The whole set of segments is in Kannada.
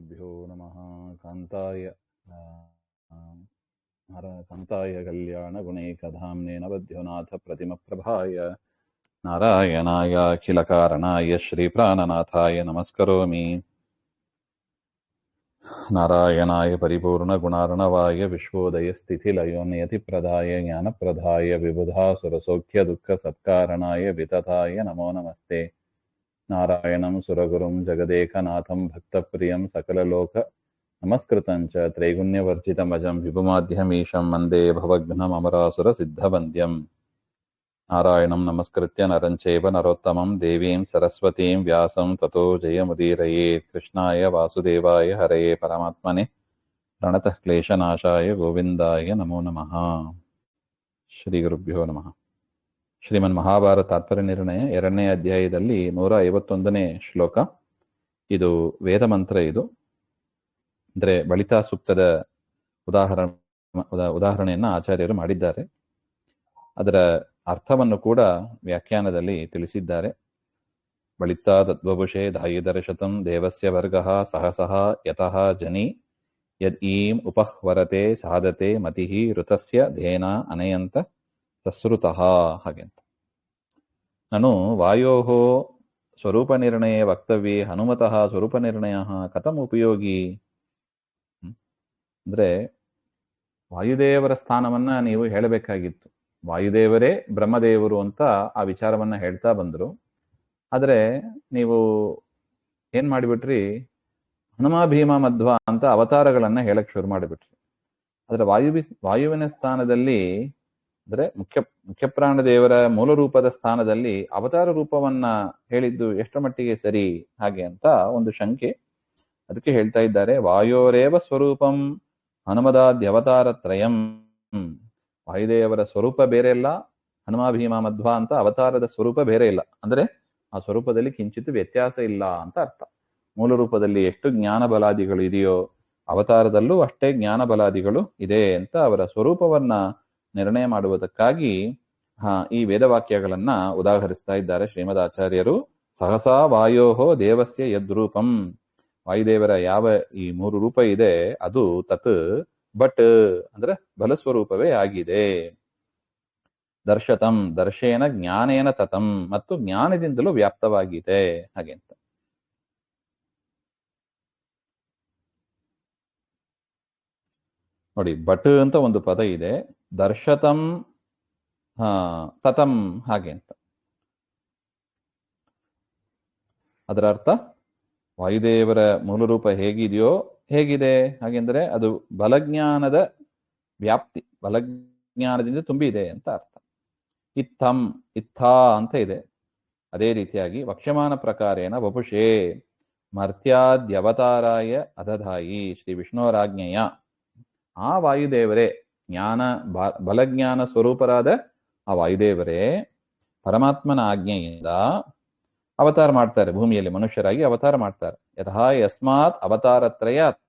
श्रीगुरुभ्यो नमः। कान्ताय कान्ताय कल्याणगुणैकधाम्ने नवद्योनाथप्रतिमप्रभाय नारायणाय अखिलकारणाय श्रीप्राणनाथाय नमस्करोमि। नारायणाय परिपूर्णगुणार्णवाय विश्वोदयस्थितिलयोन्यतिप्रदाय ज्ञानप्रदाय विबुधासुरसौख्यदुःखसत्कारणाय वितताय नमो नमस्ते। नारायणं सुरगुरुं जगदेकनाथं भक्तप्रियं सकललोक नमस्कृतं च त्रैगुण्यवर्जितमजं विभुमाध्यमीशं वन्दे भवघ्नममरासुरसिद्धवन्द्यम्। नारायणं नमस्कृत्य नरं चैव नरोत्तमं देवीं सरस्वतीं व्यासं ततो जयमुदीरयेत्। कृष्णाय वासुदेवाय हरये परमात्मने प्रणतः क्लेशनाशाय गोविन्दाय नमो नमः। ಶ್ರೀಗುರುಭ್ಯೋ ನಮಃ. ಶ್ರೀಮನ್ ಮಹಾಭಾರತ ತಾತ್ಪರ್ಯ ನಿರ್ಣಯ 2ನೇ ಅಧ್ಯಾಯದಲ್ಲಿ 151ನೇ ಶ್ಲೋಕ. ಇದು ವೇದ ಮಂತ್ರ. ಇದು ಅಂದರೆ ಬಳಿತಾ ಸೂಕ್ತದ ಉದಾಹರಣೆಯನ್ನು ಆಚಾರ್ಯರು ಮಾಡಿದ್ದಾರೆ. ಅದರ ಅರ್ಥವನ್ನು ಕೂಡ ವ್ಯಾಖ್ಯಾನದಲ್ಲಿ ತಿಳಿಸಿದ್ದಾರೆ. ಬಳಿತಾ ತದ್ವಭುಷೇ ಧಾಯಿದರ್ಶತಂ ದೇವಸ್ಯ ವರ್ಗಃ ಸಹಸಃ ಯತಃ ಜನಿ ಯದ್ ಈಂ ಉಪಹ್ವರತೆ ಸಾಧತೆ ಮತಿಃ ಋತಸ್ಯ ಧೇನ ಅನಯಂತ ಸಸ್ರುತಃ. ಹಾಗೆಂತ ನಾನು ವಾಯೋಃ ಸ್ವರೂಪನಿರ್ಣಯೇ ವಕ್ತವ್ಯೇ ಹನುಮತಃ ಸ್ವರೂಪನಿರ್ಣಯಃ ಕಥಂ ಉಪಯೋಗಿ. ಅಂದರೆ ವಾಯುದೇವರ ಸ್ಥಾನವನ್ನ ನೀವು ಹೇಳಬೇಕಾಗಿತ್ತು. ವಾಯುದೇವರೇ ಬ್ರಹ್ಮದೇವರು ಅಂತ ಆ ವಿಚಾರವನ್ನ ಹೇಳ್ತಾ ಬಂದರು. ಆದರೆ ನೀವು ಏನ್ ಮಾಡಿಬಿಟ್ರಿ, ಹನುಮ ಭೀಮ ಮಧ್ವ ಅಂತ ಅವತಾರಗಳನ್ನ ಹೇಳಕ್ ಶುರು ಮಾಡಿಬಿಟ್ರಿ. ಆದರೆ ವಾಯುವಿನ ಸ್ಥಾನದಲ್ಲಿ ಅಂದರೆ ಮುಖ್ಯ ಪ್ರಾಣದೇವರ ಮೂಲ ರೂಪದ ಸ್ಥಾನದಲ್ಲಿ ಅವತಾರ ರೂಪವನ್ನ ಹೇಳಿದ್ದು ಎಷ್ಟರ ಮಟ್ಟಿಗೆ ಸರಿ ಹಾಗೆ ಅಂತ ಒಂದು ಶಂಕೆ. ಅದಕ್ಕೆ ಹೇಳ್ತಾ ಇದ್ದಾರೆ, ವಾಯೋರೇವ ಸ್ವರೂಪಂ ಹನುಮದಾದ್ಯವತಾರ ತ್ರಯಂ. ವಾಯುದೇವರ ಸ್ವರೂಪ ಬೇರೆ ಇಲ್ಲ, ಹನುಮ ಭೀಮ ಮಧ್ವ ಅಂತ ಅವತಾರದ ಸ್ವರೂಪ ಬೇರೆ ಇಲ್ಲ. ಅಂದ್ರೆ ಆ ಸ್ವರೂಪದಲ್ಲಿ ಕಿಂಚಿತ್ ವ್ಯತ್ಯಾಸ ಇಲ್ಲ ಅಂತ ಅರ್ಥ. ಮೂಲ ರೂಪದಲ್ಲಿ ಎಷ್ಟು ಜ್ಞಾನ ಬಲಾದಿಗಳು ಇದೆಯೋ ಅವತಾರದಲ್ಲೂ ಅಷ್ಟೇ ಜ್ಞಾನ ಬಲಾದಿಗಳು ಇದೆ ಅಂತ ಅವರ ಸ್ವರೂಪವನ್ನ ನಿರ್ಣಯ ಮಾಡುವುದಕ್ಕಾಗಿ ಈ ವೇದವಾಕ್ಯಗಳನ್ನ ಉದಾಹರಿಸ್ತಾ ಇದ್ದಾರೆ ಶ್ರೀಮದ್ ಆಚಾರ್ಯರು. ಸಹಸಾ ವಾಯೋಹೋ ದೇವಸ್ಯ ಯದ್ರೂಪಂ. ವಾಯುದೇವರ ಯಾವ ಈ 3 ರೂಪ ಇದೆ ಅದು ತತ್ ಬಟ್ ಅಂದ್ರೆ ಬಲಸ್ವರೂಪವೇ ಆಗಿದೆ. ದರ್ಶತಂ ದರ್ಶೇನ ಜ್ಞಾನೇನ ತತಂ, ಮತ್ತು ಜ್ಞಾನದಿಂದಲೂ ವ್ಯಾಪ್ತವಾಗಿದೆ ಹಾಗೆಂತ. ನೋಡಿ, ಬಟ್ ಅಂತ ಒಂದು ಪದ ಇದೆ, ದರ್ಶತಂ ತತಂ ಹಾಗೆ ಅಂತ. ಅದರ ಅರ್ಥ ವಾಯುದೇವರ ಮೂಲ ರೂಪ ಹೇಗಿದೆಯೋ ಹೇಗಿದೆ ಹಾಗೆಂದ್ರೆ ಅದು ಬಲಜ್ಞಾನದ ವ್ಯಾಪ್ತಿ, ಬಲಜ್ಞಾನದಿಂದ ತುಂಬಿದೆ ಅಂತ ಅರ್ಥ. ಇತ್ತಂ ಇತ್ಥಾ ಅಂತ ಇದೆ. ಅದೇ ರೀತಿಯಾಗಿ ವಕ್ಷ್ಯಮಾನ ಪ್ರಕಾರೇಣ ವಪುಷೇ ಮರ್ತ್ಯಾದ್ಯವತಾರಾಯ ಅದಧಾಯಿ ಶ್ರೀ ವಿಷ್ಣುವರಾಜ್ಞೆಯ. ಆ ವಾಯುದೇವರೇ ಬಲಜ್ಞಾನ ಸ್ವರೂಪರಾದ ಆ ವಾಯುದೇವರೇ ಪರಮಾತ್ಮನ ಆಜ್ಞೆಯಿಂದ ಅವತಾರ ಮಾಡ್ತಾರೆ, ಭೂಮಿಯಲ್ಲಿ ಮನುಷ್ಯರಾಗಿ ಅವತಾರ ಮಾಡ್ತಾರೆ. ಯಥಾ ಯಸ್ಮಾತ್ ಅವತಾರತ್ರಯಾತ್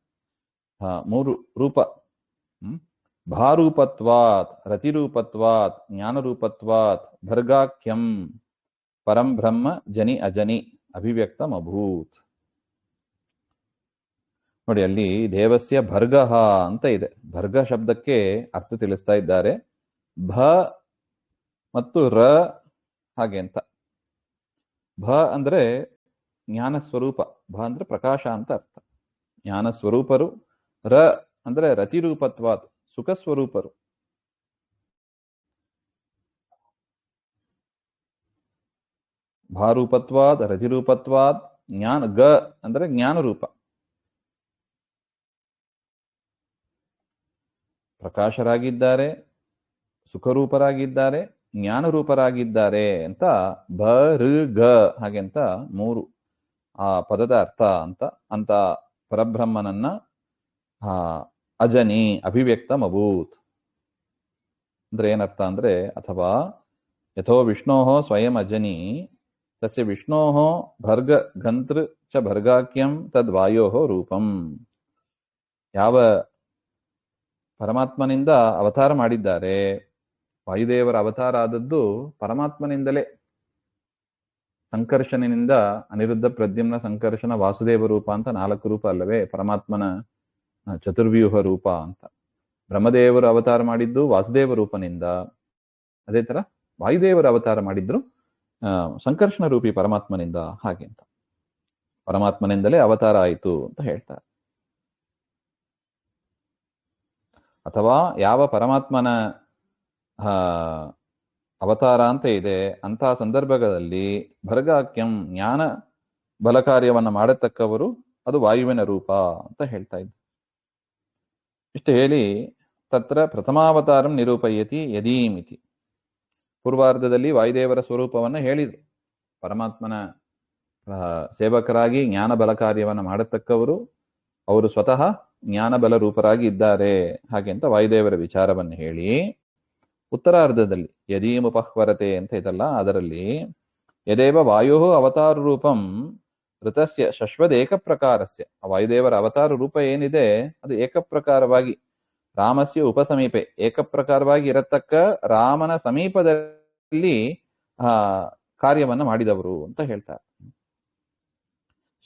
3 ರೂಪ, ಭಾರೂಪತ್ವಾತ್ ರತಿರೂಪತ್ವಾತ್ ಜ್ಞಾನರೂಪತ್ವಾತ್ ಭರ್ಗಾಖ್ಯಂ ಪರಂ ಬ್ರಹ್ಮ ಜನಿ ಅಜನಿ ಅಭಿವ್ಯಕ್ತಂ ಅಭೂತ್. ನೋಡಿ, ಅಲ್ಲಿ ದೇವಸ್ಯ ಭರ್ಗಃ ಅಂತ ಇದೆ. ಭರ್ಗ ಶಬ್ದಕ್ಕೆ ಅರ್ಥ ತಿಳಿಸ್ತಾ ಇದ್ದಾರೆ. ಭ ಮತ್ತು ರ ಹಾಗೆ ಅಂತ. ಭ ಅಂದ್ರೆ ಜ್ಞಾನ ಸ್ವರೂಪ, ಭ ಅಂದ್ರೆ ಪ್ರಕಾಶ ಅಂತ ಅರ್ಥ. ಜ್ಞಾನ ಸ್ವರೂಪರು. ರ ಅಂದ್ರೆ ರತಿರೂಪತ್ವಾತ್ ಸುಖ ಸ್ವರೂಪರು. ಭಾರೂಪತ್ವಾದ್ ರತಿರೂಪತ್ವಾದ್ ಜ್ಞಾನ. ಗ ಅಂದ್ರೆ ಜ್ಞಾನರೂಪ, ಪ್ರಕಾಶರಾಗಿದ್ದಾರೆ, ಸುಖರೂಪರಾಗಿದ್ದಾರೆ, ಜ್ಞಾನರೂಪರಾಗಿದ್ದಾರೆ ಅಂತ ಭ ಋ ಗ ಹಾಗೆ ಅಂತ 3 ಆ ಪದದ ಅರ್ಥ ಅಂತ ಪರಬ್ರಹ್ಮನನ್ನ ಅಜನಿ ಅಭಿವ್ಯಕ್ತಂ ಅಭೂತ್ ಅಂದ್ರೆ ಏನರ್ಥ ಅಂದ್ರೆ, ಅಥವಾ ಯಥೋ ವಿಷ್ಣೋಃ ಸ್ವಯಂ ಅಜನಿ ತಸ್ಯ ವಿಷ್ಣೋಃ ಭರ್ಗ ಗಂತೃ ಚ ಭರ್ಗಾಖ್ಯಂ ತದ್ವಾಯೋಃ ರೂಪಂ. ಯಾವ ಪರಮಾತ್ಮನಿಂದ ಅವತಾರ ಮಾಡಿದ್ದಾರೆ, ವಾಯುದೇವರ ಅವತಾರ ಆದದ್ದು ಪರಮಾತ್ಮನಿಂದಲೇ. ಸಂಕರ್ಷಣನಿಂದ ಅನಿರುದ್ಧ, ಪ್ರದ್ಯುಮ್ನ, ಸಂಕರ್ಷಣ, ವಾಸುದೇವ ರೂಪ ಅಂತ 4 ರೂಪ ಅಲ್ಲವೇ ಪರಮಾತ್ಮನ ಚತುರ್ವ್ಯೂಹ ರೂಪ ಅಂತ. ಬ್ರಹ್ಮದೇವರು ಅವತಾರ ಮಾಡಿದ್ದು ವಾಸುದೇವ ರೂಪನಿಂದ, ಅದೇ ತರ ವಾಯುದೇವರು ಅವತಾರ ಮಾಡಿದ್ರು ಸಂಕರ್ಷಣ ರೂಪಿ ಪರಮಾತ್ಮನಿಂದ. ಹಾಗೆ ಅಂತ ಪರಮಾತ್ಮನಿಂದಲೇ ಅವತಾರ ಆಯಿತು ಅಂತ ಹೇಳ್ತಾರೆ. ಅಥವಾ ಯಾವ ಪರಮಾತ್ಮನ ಅವತಾರ ಅಂತ ಇದೆ ಅಂತಹ ಸಂದರ್ಭಗಳಲ್ಲಿ ಭರ್ಗಾಕ್ಯಂ ಜ್ಞಾನ ಬಲ ಕಾರ್ಯವನ್ನು ಮಾಡತಕ್ಕವರು ಅದು ವಾಯುವಿನ ರೂಪ ಅಂತ ಹೇಳ್ತಾ ಇದ್ದ. ಇಷ್ಟು ಹೇಳಿ ತತ್ರ ಪ್ರಥಮಾವತಾರಂ ನಿರೂಪಯತಿ ಯದೀಮಿತಿ, ಪೂರ್ವಾರ್ಧದಲ್ಲಿ ವಾಯುದೇವರ ಸ್ವರೂಪವನ್ನು ಹೇಳಿದರು. ಪರಮಾತ್ಮನ ಸೇವಕರಾಗಿ ಜ್ಞಾನ ಬಲ ಕಾರ್ಯವನ್ನು ಮಾಡತಕ್ಕವರು, ಅವರು ಸ್ವತಃ ಜ್ಞಾನ ಬಲ ರೂಪರಾಗಿ ಇದ್ದಾರೆ ಹಾಗೆ ಅಂತ ವಾಯುದೇವರ ವಿಚಾರವನ್ನು ಹೇಳಿ, ಉತ್ತರಾರ್ಧದಲ್ಲಿ ಯದೀಮುಪಹ್ವರತೆ ಅಂತ ಇದಲ್ಲ, ಅದರಲ್ಲಿ ಯದೇವ ವಾಯು ಅವತಾರ ರೂಪಂ ಋತಸ್ಯ ಶಶ್ವದ ಏಕಪ್ರಕಾರಸ್ಯ, ವಾಯುದೇವರ ಅವತಾರ ರೂಪ ಏನಿದೆ ಅದು ಏಕಪ್ರಕಾರವಾಗಿ ರಾಮಸ್ಯ ಉಪಸಮೀಪೆ, ಏಕಪ್ರಕಾರವಾಗಿ ಇರತಕ್ಕ ರಾಮನ ಸಮೀಪದಲ್ಲಿ ಕಾರ್ಯವನ್ನ ಮಾಡಿದವರು ಅಂತ ಹೇಳ್ತಾರೆ.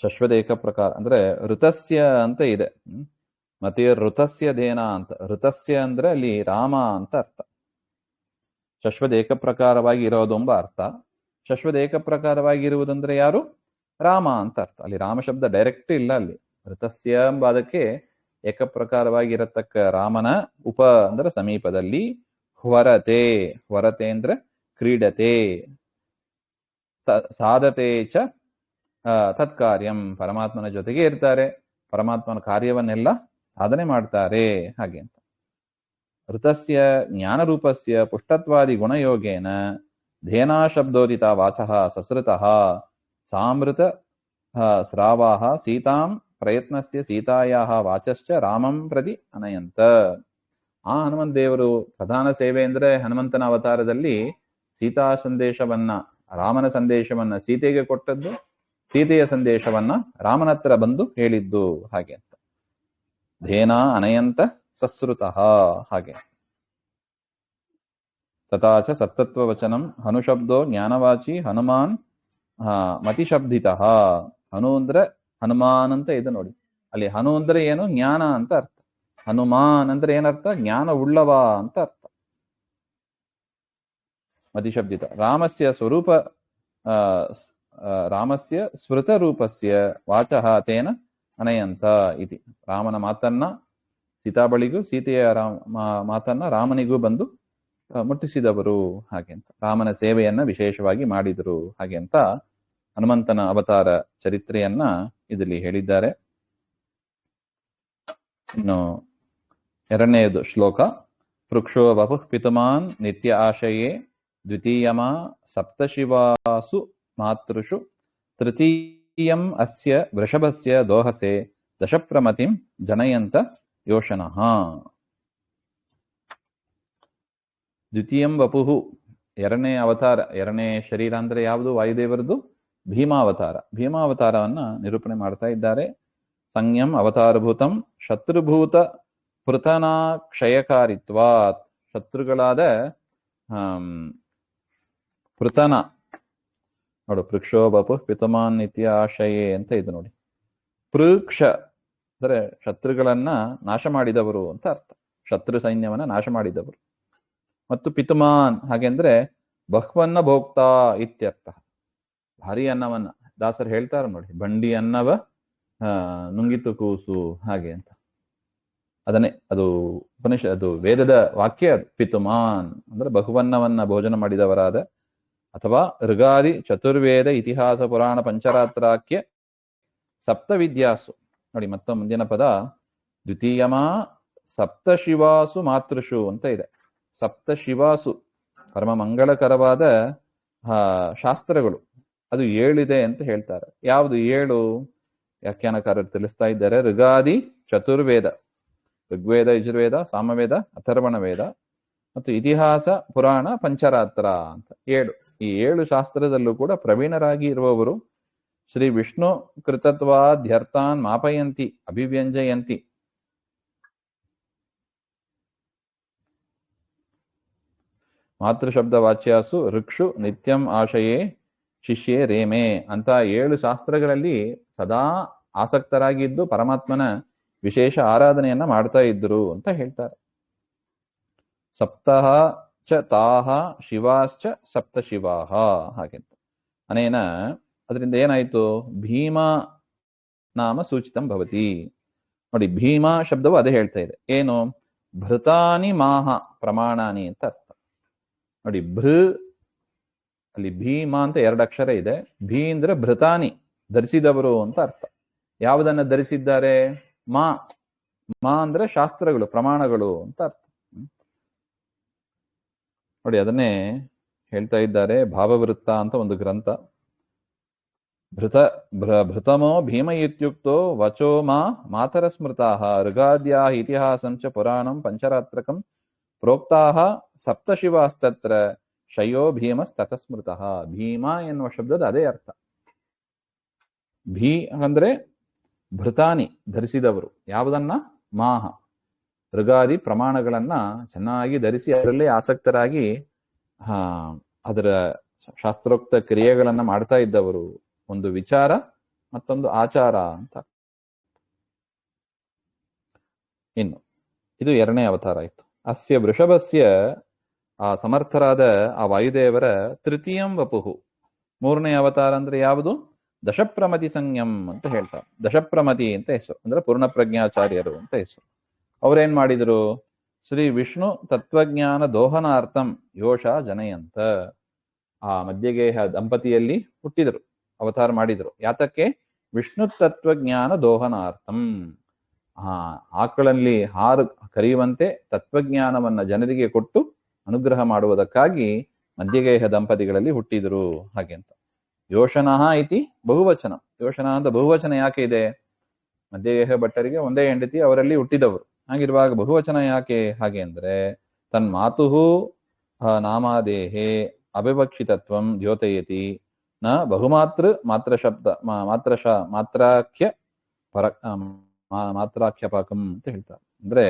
ಶಶ್ವದ ಏಕಪ್ರಕಾರ ಅಂದ್ರೆ ಋತಸ್ಯ ಅಂತ ಇದೆ, ಮತ್ತೆ ಋತಸ್ಯ ದೇನ ಅಂತ. ಋತಸ್ಯ ಅಂದ್ರೆ ಅಲ್ಲಿ ರಾಮ ಅಂತ ಅರ್ಥ. ಶಶ್ವದ ಏಕಪ್ರಕಾರವಾಗಿ ಇರೋದು ಎಂಬ ಅರ್ಥ. ಶಶ್ವದ ಏಕಪ್ರಕಾರವಾಗಿ ಇರುವುದಂದ್ರೆ ಯಾರು? ರಾಮ ಅಂತ ಅರ್ಥ. ಅಲ್ಲಿ ರಾಮ ಶಬ್ದ ಡೈರೆಕ್ಟ್ ಇಲ್ಲ ಅಲ್ಲಿ. ಋತಸ್ಯ ಎಂಬ ಅದಕ್ಕೆ ಏಕಪ್ರಕಾರವಾಗಿ ಇರತಕ್ಕ ರಾಮನ ಉಪ ಅಂದ್ರೆ ಸಮೀಪದಲ್ಲಿ, ಹೊರತೆ, ಹೊರತೆ ಅಂದ್ರೆ ಕ್ರೀಡತೆ, ಸಾಧತೆ ಚ ತತ್ಕಾರ್ಯಂ, ಪರಮಾತ್ಮನ ಜೊತೆಗೆ ಇರ್ತಾರೆ, ಪರಮಾತ್ಮನ ಕಾರ್ಯವನ್ನೆಲ್ಲ ಸಾಧನೆ ಮಾಡ್ತಾರೆ ಹಾಗೆ ಅಂತ. ಋತಸ್ಯ ಜ್ಞಾನರೂಪಸ್ಯ ಪುಷ್ಟತ್ವಾದಿ ಗುಣಯೋಗೇನ ಧೇನಾ ಶಬ್ದೋದಿತ ವಾಚಃ ಸಸೃತಃ ಸಾಮೃತ ಸ್ರಾವಾಹ ಸೀತಾಂ ಪ್ರಯತ್ನಸ್ಯ ಸೀತಾಯಾಹ ವಾಚಶ್ಚ ರಾಮಂ ಪ್ರತಿ ಅನಯಂತ. ಆ ಹನುಮಂತ ದೇವರು ಪ್ರಧಾನ ಸೇವೆ ಅಂದ್ರೆ ಹನುಮಂತನ ಅವತಾರದಲ್ಲಿ ಸೀತಾ ಸಂದೇಶವನ್ನ, ರಾಮನ ಸಂದೇಶವನ್ನ ಸೀತೆಗೆ ಕೊಟ್ಟದ್ದು, ಸೀತೆಯ ಸಂದೇಶವನ್ನ ರಾಮನ ಹತ್ರ ಬಂದು ಹೇಳಿದ್ದು ಹಾಗೆ ಅಂತ. ಧೇನಾ ಅನಯಂತ ಸಸ್ರುತಃ ಹಾಗೆ. ತಥಾಚ ಸತ್ತತ್ವ ವಚನಂ ಹನುಶಬ್ದೋ ಜ್ಞಾನವಾಚಿ ಹನುಮಾನ್ ಮತಿಶಬ್ದಿತಃ. ಹನು ಅಂದ್ರೆ ಹನುಮಾನ್ ಅಂತ ಇದೆ ನೋಡಿ, ಅಲ್ಲಿ ಹನು ಅಂದ್ರೆ ಏನು? ಜ್ಞಾನ ಅಂತ ಅರ್ಥ. ಹನುಮಾನ್ ಅಂದ್ರೆ ಏನರ್ಥ? ಜ್ಞಾನ ಉಳ್ಳವ ಅಂತ ಅರ್ಥ. ಮತಿಶಬ್ದಿತ ರಾಮಸ್ಯ ಸ್ವರೂಪ ರಾಮಸ್ಯ ಸ್ಮೃತ ರೂಪಸ್ಯ ವಾಚಃ ತೇನ ಅನಯಂತ ಇತಿ. ರಾಮನ ಮಾತನ್ನ ಸೀತಾ ಬಳಿಗೂ, ಸೀತೆಯ ಮಾತನ್ನ ರಾಮನಿಗೂ ಬಂದು ಮುಟ್ಟಿಸಿದವರು ಹಾಗೆ ಅಂತ. ರಾಮನ ಸೇವೆಯನ್ನ ವಿಶೇಷವಾಗಿ ಮಾಡಿದರು ಹಾಗೆ ಅಂತ ಹನುಮಂತನ ಅವತಾರ ಚರಿತ್ರೆಯನ್ನ ಇದರಲ್ಲಿ ಹೇಳಿದ್ದಾರೆ. ಇನ್ನು ಎರಡನೆಯದು ಶ್ಲೋಕ. ಪೃಕ್ಷೋ ವಪುಃ ಪಿತುಮಾನ್ ನಿತ್ಯ ಆಶಯೇ ದ್ವಿತೀಯಮ ಸಪ್ತಶಿವಾಸು ಮಾತೃಷು ತೃತೀಯಂ ಅಸ್ಯ ವೃಷಭಸ್ಯ ದೋಹಸೆ ದಶಪ್ರಮತಿಂ ಜನಯಂತ ಯೋಷನಃ. ದ್ವಿತೀಯಂ ವಪುಹು ಎರಡನೇ ಅವತಾರ, ಎರಡನೇ ಶರೀರ ಅಂದ್ರೆ ಯಾವುದು? ವಾಯುದೇವರದು ಭೀಮಾವತಾರ. ಭೀಮಾವತಾರವನ್ನ ನಿರೂಪಣೆ ಮಾಡ್ತಾ ಇದ್ದಾರೆ. ಸಂಯಂ ಅವತಾರಭೂತಂ ಶತ್ರುಭೂತ ಪೃತನಾ ಕ್ಷಯಕಾರಿತ್ವಾತ್. ಶತ್ರುಗಳಾದ ಪೃತನ ನೋಡು, ಪೃಕ್ಷೋ ಬಪು ಪಿತುಮಾನ್ ನಿತ್ಯ ಆಶಯೇ ಅಂತ ಇದು ನೋಡಿ. ಪೃಕ್ಷ ಅಂದ್ರೆ ಶತ್ರುಗಳನ್ನ ನಾಶ ಮಾಡಿದವರು ಅಂತ ಅರ್ಥ, ಶತ್ರು ಸೈನ್ಯವನ್ನ ನಾಶ ಮಾಡಿದವರು. ಮತ್ತು ಪಿತುಮಾನ್ ಹಾಗೆ ಅಂದ್ರೆ ಬಹ್ವನ್ನ ಭೋಕ್ತಾ ಇತ್ಯರ್ಥ. ಭಾರಿ ಅನ್ನವನ್ನ, ದಾಸರು ಹೇಳ್ತಾರ ನೋಡಿ, ಬಂಡಿ ಅನ್ನವ ನುಂಗಿತು ಕೂಸು ಹಾಗೆ ಅಂತ. ಅದನ್ನೇ ಅದು ಅದು ವೇದದ ವಾಕ್ಯ. ಅದು ಪಿತುಮಾನ್ ಅಂದ್ರೆ ಬಹುವನ್ನವನ್ನ ಭೋಜನ ಮಾಡಿದವರಾದ, ಅಥವಾ ಋಗಾದಿ ಚತುರ್ವೇದ ಇತಿಹಾಸ ಪುರಾಣ ಪಂಚರಾತ್ರಾಖ್ಯ ಸಪ್ತವಿದ್ಯಾಸು ನೋಡಿ. ಮತ್ತೆ ಮುಂದಿನ ಪದ ದ್ವಿತೀಯಮ ಸಪ್ತಶಿವಾಸು ಮಾತೃಷು ಅಂತ ಇದೆ. ಸಪ್ತಶಿವಾಸು ಪರಮ ಮಂಗಳಕರವಾದ ಶಾಸ್ತ್ರಗಳು, ಅದು 7 ಇದೆ ಅಂತ ಹೇಳ್ತಾರೆ. ಯಾವುದು 7? ವ್ಯಾಖ್ಯಾನಕಾರರು ತಿಳಿಸ್ತಾ ಇದ್ದಾರೆ. ಋಗಾದಿ ಚತುರ್ವೇದ, ಋಗ್ವೇದ, ಯಜುರ್ವೇದ, ಸಾಮವೇದ, ಅಥರ್ವಣ ವೇದ, ಮತ್ತು ಇತಿಹಾಸ ಪುರಾಣ ಪಂಚರಾತ್ರ ಅಂತ 7. ಈ 7 ಶಾಸ್ತ್ರದಲ್ಲೂ ಕೂಡ ಪ್ರವೀಣರಾಗಿ ಇರುವವರು ಶ್ರೀ ವಿಷ್ಣು ಕೃತತ್ವಾದ್ಯರ್ಥಾನ್ ಮಾಪಯಂತಿ ಅಭಿವ್ಯಂಜಯಂತಿ. ಮಾತೃಶಬ್ದ ವಾಚ್ಯಾಸು ಋಕ್ಷು ನಿತ್ಯಂ ಆಶಯೇ ಶಿಷ್ಯೇ ರೇಮೆ ಅಂತ 7 ಶಾಸ್ತ್ರಗಳಲ್ಲಿ ಸದಾ ಆಸಕ್ತರಾಗಿದ್ದು ಪರಮಾತ್ಮನ ವಿಶೇಷ ಆರಾಧನೆಯನ್ನ ಮಾಡ್ತಾ ಇದ್ರು ಅಂತ ಹೇಳ್ತಾರೆ. ಸಪ್ತಃ ಚ ತಾಹ ಶಿವಾಶ್ಚ ಸಪ್ತ ಶಿವಾಹ ಹಾಗೆಂತ ಅನೇನ ಅದರಿಂದ ಏನಾಯ್ತು, ಭೀಮ ನಾಮ ಸೂಚಿತಂ ಭವತಿ. ನೋಡಿ, ಭೀಮ ಶಬ್ದವು ಅದೇ ಹೇಳ್ತಾ ಇದೆ. ಏನು? ಭೃತಾನಿ ಮಾಹ ಪ್ರಮಾಣಾನಿ ಅಂತ ಅರ್ಥ. ನೋಡಿ, ಅಲ್ಲಿ ಭೀಮ ಅಂತ 2 ಅಕ್ಷರ ಇದೆ. ಭೀ ಅಂದ್ರೆ ಭೃತಾನಿ, ಧರಿಸಿದವರು ಅಂತ ಅರ್ಥ. ಯಾವುದನ್ನ ಧರಿಸಿದ್ದಾರೆ? ಮಾ ಅಂದ್ರೆ ಶಾಸ್ತ್ರಗಳು, ಪ್ರಮಾಣಗಳು ಅಂತ ಅರ್ಥ. ನೋಡಿ, ಅದನ್ನೇ ಹೇಳ್ತಾ ಇದ್ದಾರೆ. ಭಾವವೃತ್ತ ಅಂತ ಒಂದು ಗ್ರಂಥ. ಭೃತಮೋ ಭೀಮ ಇತ್ಯುಕ್ತೋ ವಚೋ ಮಾತರ ಸ್ಮೃತಾಃ ಋಗಾದ್ಯಾಃ ಇತಿಹಾಸಂ ಚ ಪುರಾಣಂ ಪಂಚರಾತ್ರಕಂ ಪ್ರೋಕ್ತಾಃ ಸಪ್ತಶಿವಾಸ್ತತ್ರ ಶಯೋ ಭೀಮಸ್ತತ ಸ್ಮೃತಃ. ಭೀಮ ಎನ್ನುವ ಶಬ್ದದ ಅದೇ ಅರ್ಥ. ಭೀ ಅಂದ್ರೆ ಭೃತಾನಿ, ಧರಿಸಿದವರು. ಯಾವುದನ್ನ? ಮಾಹ, ಋಗಾದಿ ಪ್ರಮಾಣಗಳನ್ನ ಚೆನ್ನಾಗಿ ಧರಿಸಿ ಅದರಲ್ಲೇ ಆಸಕ್ತರಾಗಿ ಅದರ ಶಾಸ್ತ್ರೋಕ್ತ ಕ್ರಿಯೆಗಳನ್ನ ಮಾಡ್ತಾ ಇದ್ದವರು. ಒಂದು ವಿಚಾರ, ಮತ್ತೊಂದು ಆಚಾರ ಅಂತ. ಇನ್ನು ಇದು 2ನೇ ಅವತಾರ ಆಯ್ತು. ಅಸ್ಯ ವೃಷಭಸ್ಯ, ಆ ಸಮರ್ಥರಾದ ಆ ವಾಯುದೇವರ ತೃತೀಯಂ ವಪುಹು, 3ನೇ ಅವತಾರ ಅಂದ್ರೆ ಯಾವುದು? ದಶಪ್ರಮತಿ ಸಂಜ್ಞಂ ಅಂತ ಹೇಳ್ತಾರೆ. ದಶಪ್ರಮತಿ ಅಂತ ಹೆಸರು, ಅಂದ್ರೆ ಪೂರ್ಣಪ್ರಜ್ಞಾಚಾರ್ಯರು ಅಂತ ಹೆಸರು. ಅವ್ರೇನ್ ಮಾಡಿದ್ರು? ಶ್ರೀ ವಿಷ್ಣು ತತ್ವಜ್ಞಾನ ದೋಹನಾರ್ಥಂ ಯೋಷ ಜನಯಂತ. ಆ ಮಧ್ಯಗೇಹ ದಂಪತಿಯಲ್ಲಿ ಹುಟ್ಟಿದರು, ಅವತಾರ ಮಾಡಿದರು. ಯಾತಕ್ಕೆ? ವಿಷ್ಣು ತತ್ವಜ್ಞಾನ ದೋಹನಾರ್ಥಂ. ಆಕಳಲ್ಲಿ ಹಾರು ಕರೆಯುವಂತೆ ತತ್ವಜ್ಞಾನವನ್ನ ಜನರಿಗೆ ಕೊಟ್ಟು ಅನುಗ್ರಹ ಮಾಡುವುದಕ್ಕಾಗಿ ಮಧ್ಯಗೇಹ ದಂಪತಿಗಳಲ್ಲಿ ಹುಟ್ಟಿದರು ಹಾಗೆ ಅಂತ. ಯೋಷನಃ ಇತಿ ಬಹುವಚನ. ಯೋಷನ ಅಂತ ಬಹುವಚನ ಯಾಕೆ ಇದೆ? ಮಧ್ಯಗೇಹ ಭಟ್ಟರಿಗೆ ಒಂದೇ ಹೆಂಡತಿ, ಅವರಲ್ಲಿ ಹುಟ್ಟಿದವರು. ಹಾಗಿರುವಾಗ ಬಹುವಚನ ಯಾಕೆ ಹಾಗೆ ಅಂದ್ರೆ, ತನ್ಮಾತುಹು ನಾಮಾದೇಹೇ ಅವಿವಕ್ಷಿತತ್ವಂ ದ್ಯೋತಯತಿ ನ ಬಹುಮಾತೃ ಮಾತ್ರ ಶಬ್ದ ಮಾತ್ರಾಖ್ಯ ಮಾತ್ರಾಖ್ಯಪಾಕಂ ಅಂತ ಹೇಳ್ತಾರೆ. ಅಂದ್ರೆ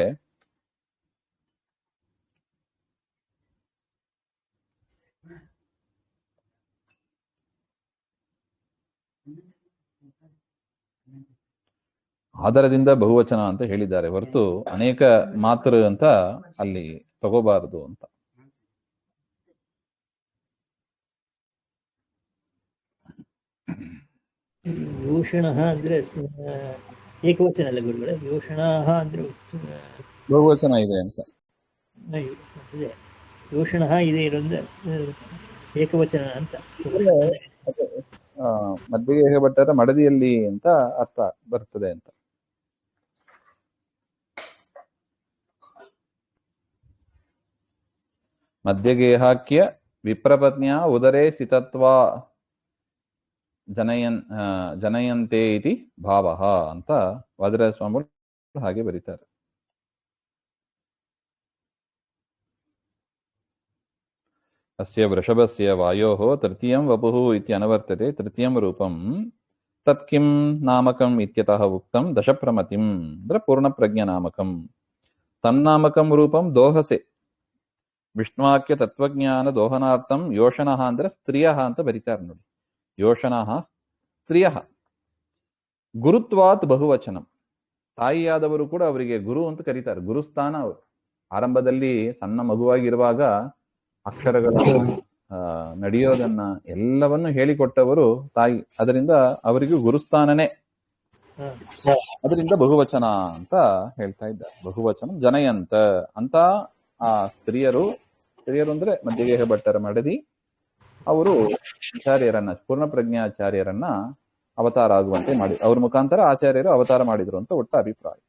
ಆಧಾರದಿಂದ ಬಹುವಚನ ಅಂತ ಹೇಳಿದ್ದಾರೆ ಹೊರತು ಅನೇಕ ಮಾತೃ ಅಂತ ಅಲ್ಲಿ ತಗೋಬಾರದು ಅಂತ. ಯೋಷಣಃ ಅಂದ್ರೆ ಏಕವಚನ ಅಲ್ಲ ಗುರುಗಳೇ? ಯೋಷಣಃ ಅಂದ್ರೆ ಬಹುವಚನ ಇದೆ ಅಂತ. ಇದೆ, ಯೋಷಣಃ ಇದೆ ಇರೋದ್ರೆ ಏಕವಚನ ಅಂತ. ಮಧ್ಯಗೇಹ ಭಟ್ಟರ ಮಡದಿಯಲ್ಲಿ ಅಂತ ಅರ್ಥ ಬರ್ತದೆ ಅಂತ. ಮಧ್ಯಗೇಹಾಖ್ಯ ವಿಪ್ರಪತ್ನ್ಯ ಉದರೇ ಸ್ಥಿತತ್ವ ಜನಯಂತೆ ಇತಿ ಭಾವಃ ಅಂತ ವಾದಿರಾಜ ಸ್ವಾಮಿಗಳು ಹಾಗೆ ಬರೀತಾರೆ. ಅಸ್ಯ ವೃಷಭಸ್ಯ ವಾಯೋಃ ತೃತೀಯಂ ವಪುಃ ಇತಿ ಅನವರ್ತತೆ ತೃತೀಯಂ ರೂಪಂ ತತ್ಕಿಂ ನಾಮಕಂ ಇತ್ಯತಃ ಉಕ್ತಂ ದಶಪ್ರಮತಿಂ ಅಂದ್ರೆ ಪೂರ್ಣಪ್ರಜ್ಞ ನಾಮಕಂ. ತನ್ನಾಮಕಂ ರೂಪಂ ದೋಹಸೆ ವಿಷ್ಣುವಾಕ್ಯ ತತ್ವಜ್ಞಾನ ದೋಹನಾರ್ಥಂ ಯೋಷನಃ ಅಂದ್ರೆ ಸ್ತ್ರೀಯಃ ಅಂತ ಬರೀತಾರೆ ನೋಡಿ. ಯೋಷನಃ ಸ್ತ್ರೀಯಃ. ಗುರುತ್ವಾತ್ ಬಹುವಚನಂ. ತಾಯಿಯಾದವರು ಕೂಡ ಅವರಿಗೆ ಗುರು ಅಂತ ಕರೀತಾರೆ. ಗುರುಸ್ಥಾನ ಅವರು. ಆರಂಭದಲ್ಲಿ ಸಣ್ಣ ಮಗುವಾಗಿರುವಾಗ ಅಕ್ಷರಗಳನ್ನು ನಡೆಯೋದನ್ನ ಎಲ್ಲವನ್ನು ಹೇಳಿಕೊಟ್ಟವರು ತಾಯಿ. ಅದರಿಂದ ಅವರಿಗೂ ಗುರುಸ್ಥಾನನೇ. ಅದರಿಂದ ಬಹುವಚನ ಅಂತ ಹೇಳ್ತಾ ಇದ್ದಾರೆ. ಬಹುವಚನ ಜನಯಂತ ಅಂತ ಆ ಸ್ತ್ರೀಯರು ಅಂದ್ರೆ ಮಧ್ಯಗೇಹ ಭಟ್ಟರ ಮಡದಿ, ಅವರು ಆಚಾರ್ಯರನ್ನ, ಪೂರ್ಣಪ್ರಜ್ಞಾಚಾರ್ಯರನ್ನ ಅವತಾರ ಆಗುವಂತೆ ಮಾಡಿ, ಅವ್ರ ಮುಖಾಂತರ ಆಚಾರ್ಯರು ಅವತಾರ ಮಾಡಿದ್ರು ಅಂತ ಒಟ್ಟ ಅಭಿಪ್ರಾಯ.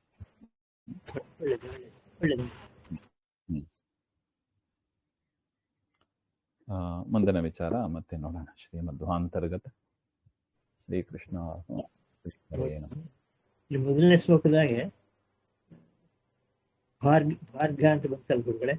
ಮುಂದಿನ ವಿಚಾರ ಮತ್ತೆ ನೋಡೋಣ. ಶ್ರೀಮಧ್ವಾಂತರ್ಗತ ಶ್ರೀಕೃಷ್ಣ. ಮೊದಲನೇ ಶ್ಲೋಕದಾಗೆ ಭಾರ್ಗ ಅಂತ ಬಂತಲ್ಲ ಗುರುಗಳೇ?